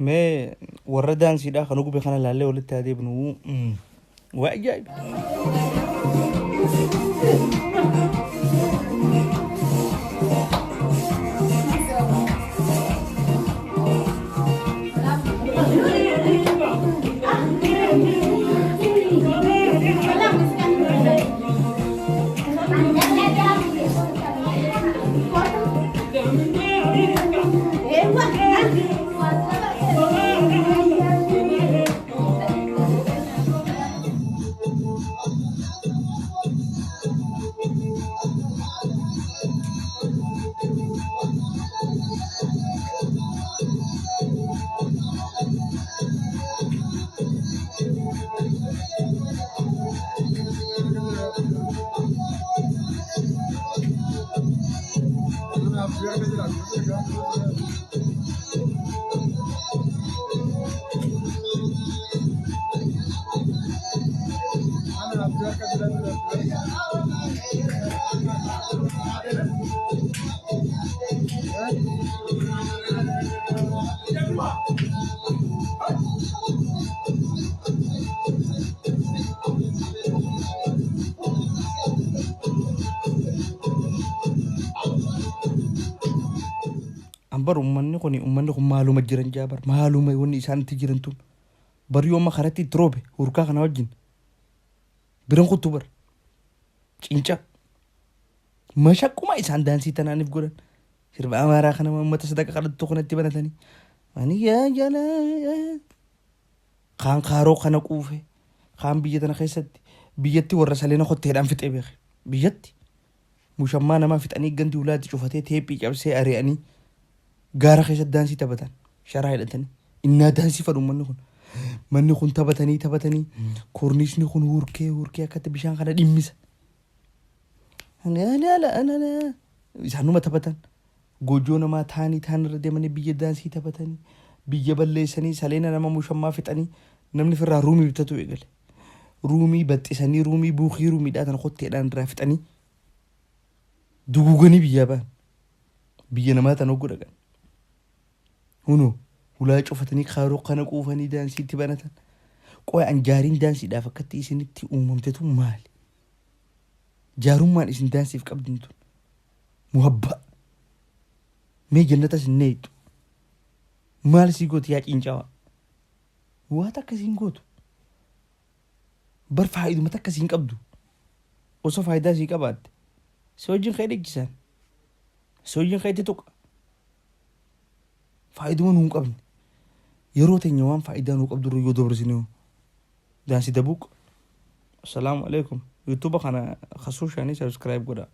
ما وردان سيدا خنوق بخنا لالي ولت هذه بنو وعجائب. ambar ummanni kun maaluma jiran jaabar maaluma wanni isaanitti jiran tun bar yooma karatti troobe hurkaa kana wajjin biran kuttu bar cinca mashaqquma isaan daansii tanaaniif godhan sirba amaaraa kana uummata sadaqa kadhattu kanatti banatanii ani yaa jala kaan kaaroo kana quufe kaan biyya tana keessatti biyyatti warra saleena kotteedhaan fixee beeke biyyatti mushammaa namaa fixanii ganti ulaatti cufatee teephii cabsee ari'anii gaara keessatti daansii taphatan sharaa hidhatanii innaa daansii fadhu manni kun taphatanii korniisni kun hurkee akkatti bishaan kana dhimmisa isaanuma taphatan goojoo namaa taanii irra deemanii biyya daansii taphatanii biyya balleessanii saleena nama mushammaa fixanii namni firraa ruumii bitatu eegale ruumii baxxisanii ruumii buukii ruumiidhaa tan kotteedhaan irraa fixanii duguganii biyyaa ba'an biyya namaa tan hogguu dhaqan hunu hulaa cufatanii kaaroo kana quufanii daansiitti banatan qoya an jaariin daansiidhaaf akkatti isinitti uumamtetu maali jaarummaan isin daansiif qabdin tun muhabbaa mee jannatas hin neeytu maal sii gooti yaa cincawaa waata akkasiin gootu bar faayidumata akkasiin qabdu osoo faayidaa sii qabaatte si wajjin ka'ee dhegchisaan si wajjin ka'etti tuqa faayiduma nuun qabne yeroo teenya waan faayidaa nuu qabdu yoo dabarsine daansi dabuuq assalaamu alaikum yuutuuba kana khasuu shaanii sabskiraayib godhaa